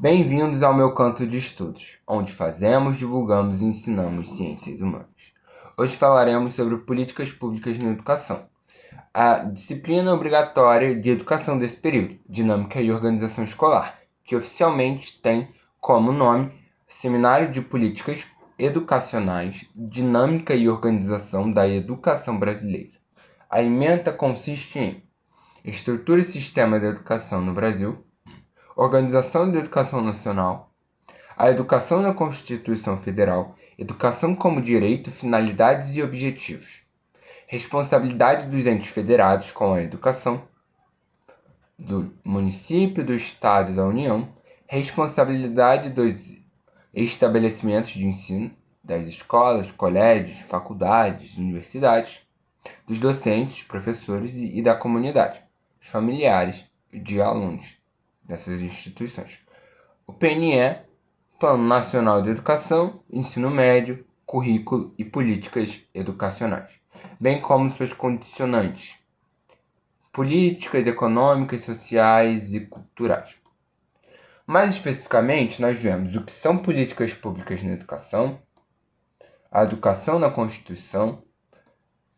Bem-vindos ao meu canto de estudos, onde fazemos, divulgamos e ensinamos ciências humanas. Hoje falaremos sobre políticas públicas na educação. A disciplina obrigatória de educação desse período, Dinâmica e Organização Escolar, que oficialmente tem como nome Seminário de Políticas Educacionais, Dinâmica e Organização da Educação Brasileira. A ementa consiste em estrutura e sistema de educação no Brasil, organização da educação nacional, a educação na Constituição Federal, educação como direito, finalidades e objetivos, responsabilidade dos entes federados com a educação, do município, do Estado e da União, responsabilidade dos estabelecimentos de ensino, das escolas, colégios, faculdades, universidades, dos docentes, professores e da comunidade, os familiares de alunos dessas instituições. O PNE, Plano Nacional de Educação, Ensino Médio, Currículo e Políticas Educacionais, bem como suas condicionantes, políticas econômicas, sociais e culturais. Mais especificamente, nós vemos o que são políticas públicas na educação, a educação na Constituição,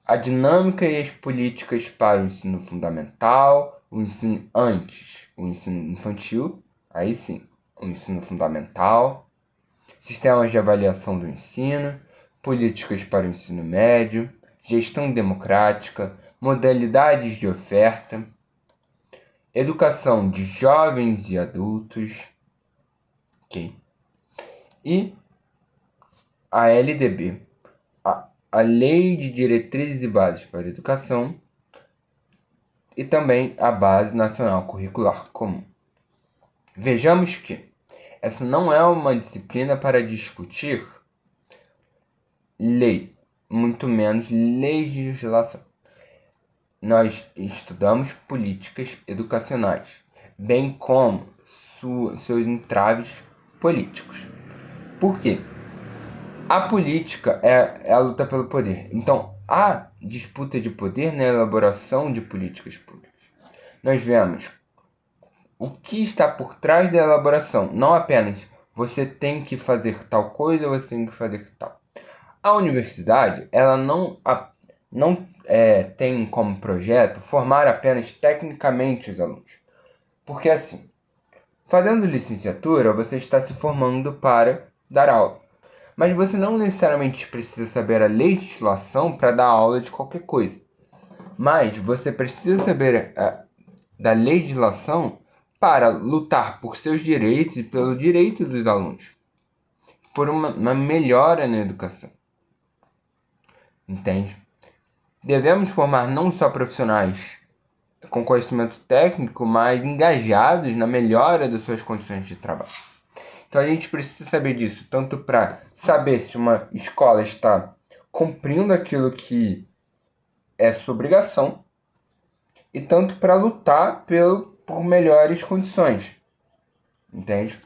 a dinâmica e as políticas para o ensino fundamental, o ensino antes, o ensino infantil, aí sim, o ensino fundamental, sistemas de avaliação do ensino, políticas para o ensino médio, gestão democrática, modalidades de oferta, educação de jovens e adultos, okay? E a LDB, a Lei de Diretrizes e Bases para a Educação, e também a Base Nacional Curricular Comum. Vejamos que essa não é uma disciplina para discutir lei, muito menos legislação. Nós estudamos políticas educacionais, bem como seus entraves políticos. Por quê? A política é a luta pelo poder. Então, há disputa de poder na elaboração de políticas públicas. Nós vemos o que está por trás da elaboração, não apenas você tem que fazer tal coisa, você tem que fazer tal. A universidade, ela não tem como projeto formar apenas tecnicamente os alunos. Porque assim, fazendo licenciatura, você está se formando para dar aula. Mas você não necessariamente precisa saber a legislação para dar aula de qualquer coisa. Mas você precisa saber da legislação para lutar por seus direitos e pelo direito dos alunos. Por uma melhora na educação. Entende? Devemos formar não só profissionais com conhecimento técnico, mas engajados na melhora das suas condições de trabalho. Então a gente precisa saber disso, tanto para saber se uma escola está cumprindo aquilo que é sua obrigação, e tanto para lutar por melhores condições. Entende?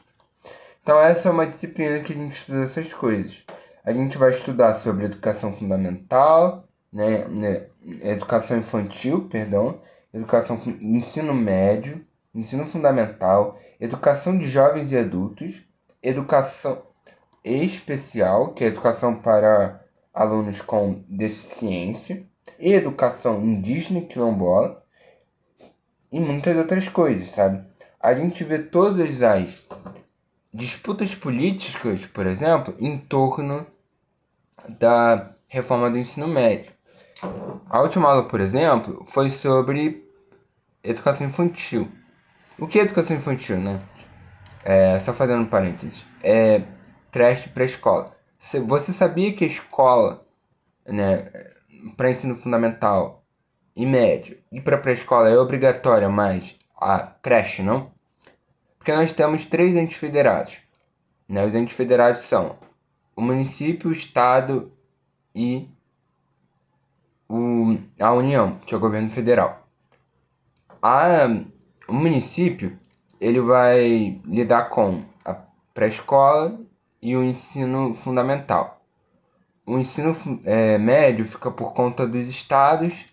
Então essa é uma disciplina que a gente estuda essas coisas. A gente vai estudar sobre educação fundamental, educação infantil, ensino médio, ensino fundamental, educação de jovens e adultos, educação especial, que é educação para alunos com deficiência, e educação indígena e quilombola, e muitas outras coisas, sabe? A gente vê todas as disputas políticas, por exemplo, em torno da reforma do ensino médio. A última aula, por exemplo, foi sobre educação infantil. O que é educação infantil, né? Só fazendo um parênteses. É creche pré-escola. Você sabia que a escola, né, para ensino fundamental e médio e para pré-escola é obrigatória, mas a creche não? Porque nós temos 3 entes federados. Né? Os entes federados são o município, o estado e a União, que é o governo federal. O município ele vai lidar com a pré-escola e o ensino fundamental. O ensino médio fica por conta dos estados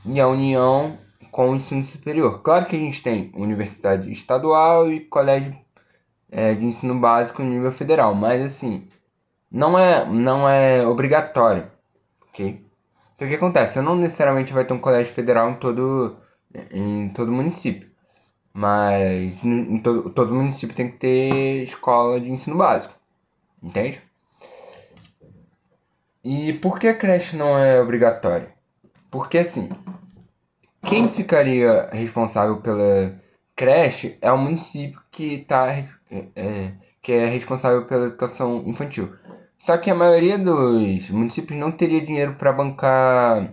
e a União com o ensino superior. Claro que a gente tem universidade estadual e colégio de ensino básico no nível federal, mas assim, não é obrigatório, ok? Então o que acontece? Você não necessariamente vai ter um colégio federal em todo município, mas em todo município tem que ter escola de ensino básico, entende? E por que a creche não é obrigatória? Porque assim, quem ficaria responsável pela creche é o município que é responsável pela educação infantil. Só que a maioria dos municípios não teria dinheiro para bancar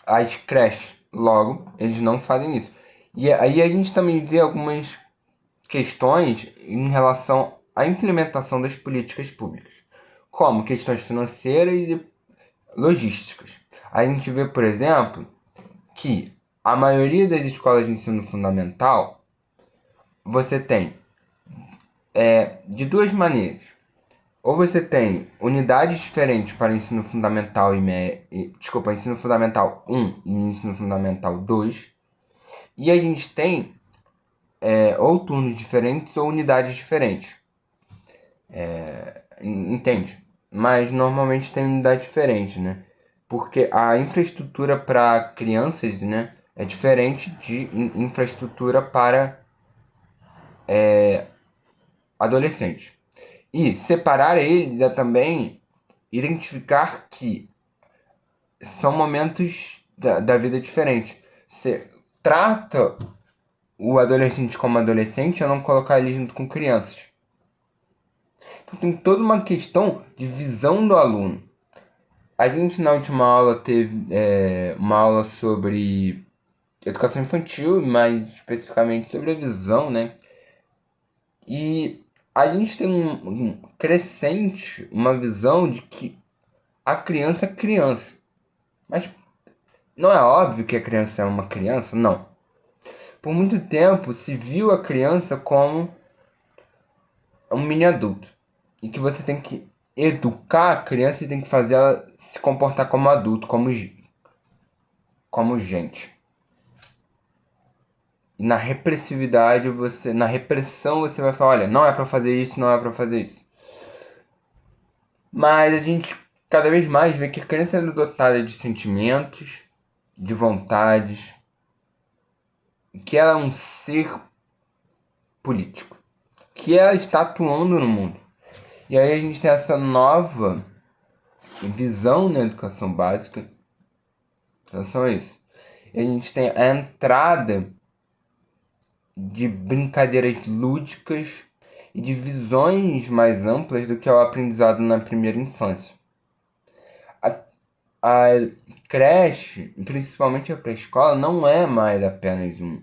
as creches. Logo, eles não fazem isso. E aí a gente também vê algumas questões em relação à implementação das políticas públicas, como questões financeiras e logísticas. A gente vê, por exemplo, que a maioria das escolas de ensino fundamental você tem de duas maneiras. Ou você tem unidades diferentes para ensino fundamental ensino fundamental 1 e ensino fundamental 2. E a gente tem ou turnos diferentes ou unidades diferentes. Entende? Mas normalmente tem unidade diferente, né? Porque a infraestrutura para crianças, né, é diferente de infraestrutura para adolescentes. E separar eles é também identificar que são momentos da vida diferentes. Você trata o adolescente como adolescente, a não colocar ele junto com crianças. Então tem toda uma questão de visão do aluno. A gente na última aula teve uma aula sobre educação infantil, mais especificamente sobre a visão, né? E a gente tem um crescente, uma visão de que a criança é criança. Mas não é óbvio que a criança é uma criança? Não. Por muito tempo se viu a criança como um mini adulto. E que você tem que educar a criança e tem que fazer ela se comportar como adulto, como gente. E na repressividade, na repressão, você vai falar, olha, não é pra fazer isso, não é pra fazer isso. Mas a gente cada vez mais vê que a criança é dotada de sentimentos, de vontades, que ela é um ser político, que ela está atuando no mundo. E aí a gente tem essa nova visão na educação básica em relação a isso. E a gente tem a entrada de brincadeiras lúdicas e de visões mais amplas do que é o aprendizado na primeira infância. A creche, principalmente a pré-escola, não é mais apenas um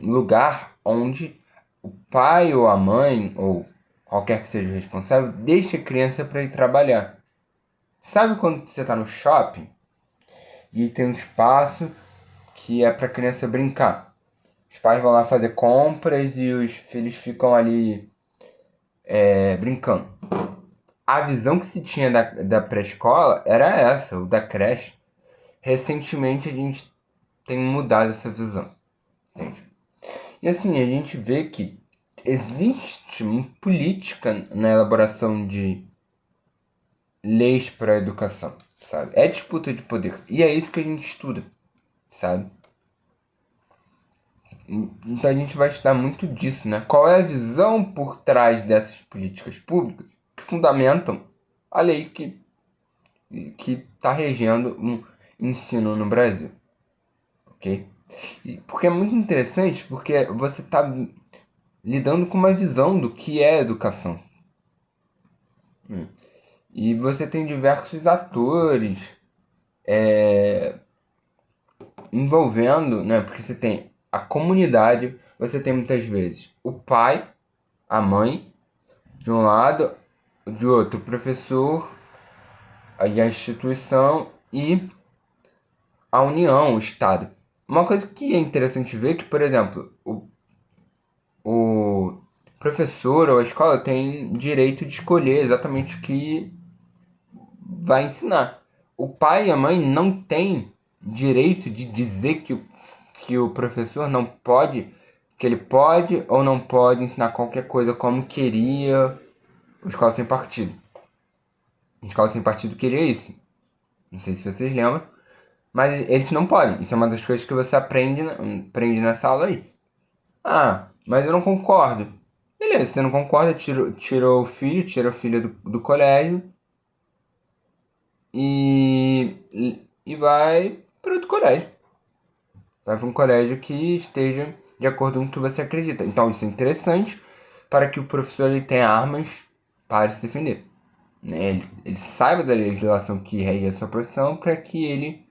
lugar onde o pai ou a mãe, ou qualquer que seja o responsável, deixa a criança para ir trabalhar. Sabe quando você está no shopping e tem um espaço que é para a criança brincar? Os pais vão lá fazer compras e os filhos ficam ali brincando. A visão que se tinha da pré-escola era essa, o da creche. Recentemente a gente tem mudado essa visão, entende? E assim, a gente vê que existe uma política na elaboração de leis para a educação, sabe? É disputa de poder. E é isso que a gente estuda, sabe? Então a gente vai estudar muito disso, né? Qual é a visão por trás dessas políticas públicas que fundamentam a lei que está regendo o ensino no Brasil, ok? Porque é muito interessante, porque você está lidando com uma visão do que é educação. E você tem diversos atores envolvendo, né? Porque você tem a comunidade, você tem muitas vezes o pai, a mãe, de um lado, de outro, o professor, aí a instituição e a união, o Estado. Uma coisa que é interessante ver é que, por exemplo, o professor ou a escola tem direito de escolher exatamente o que vai ensinar. O pai e a mãe não têm direito de dizer que o professor não pode que ele pode ou não pode ensinar qualquer coisa como queria o Escola Sem Partido. A Escola Sem Partido queria isso. Não sei se vocês lembram. Mas eles não podem. Isso é uma das coisas que você aprende nessa aula aí. Ah, mas eu não concordo. Beleza, você não concorda, tirou o filho, tira a filha do colégio e vai para outro colégio. Vai para um colégio que esteja de acordo com o que você acredita. Então isso é interessante para que o professor ele tenha armas para se defender. Né? Ele saiba da legislação que rege a sua profissão para que ele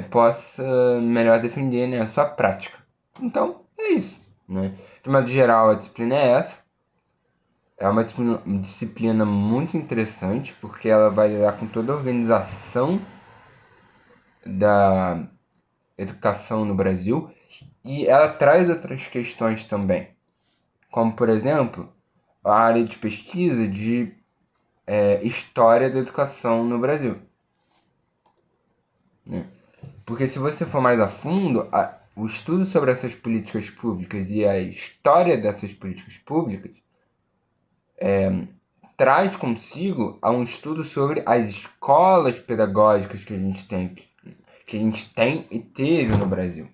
possa melhor defender, né, a sua prática. Então é isso. Né? De modo geral, a disciplina é essa. É uma disciplina muito interessante porque ela vai lidar com toda a organização da educação no Brasil e ela traz outras questões também, como por exemplo a área de pesquisa de história da educação no Brasil. Né? Porque se você for mais a fundo, o estudo sobre essas políticas públicas e a história dessas políticas públicas traz consigo a um estudo sobre as escolas pedagógicas que a gente tem e teve no Brasil,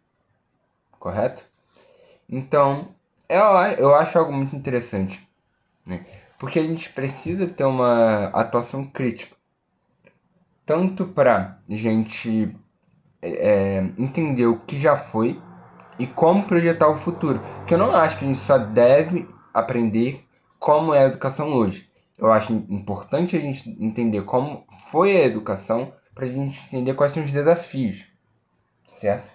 correto? Então, eu acho algo muito interessante, né? Porque a gente precisa ter uma atuação crítica, tanto para a gente entender o que já foi e como projetar o futuro. Porque eu não acho que a gente só deve aprender como é a educação hoje. Eu acho importante a gente entender como foi a educação para a gente entender quais são os desafios, certo?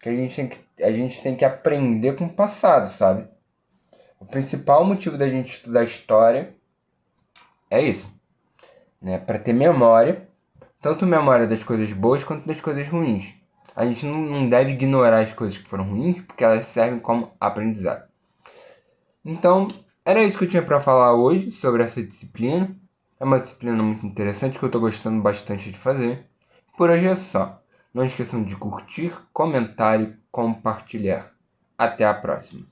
Que a gente tem que aprender com o passado, sabe? O principal motivo da gente estudar história é isso, né? Para ter memória, tanto memória das coisas boas quanto das coisas ruins. A gente não deve ignorar as coisas que foram ruins, porque elas servem como aprendizado. Então, era isso que eu tinha para falar hoje sobre essa disciplina. É uma disciplina muito interessante que eu estou gostando bastante de fazer. Por hoje é só. Não esqueçam de curtir, comentar e compartilhar. Até a próxima.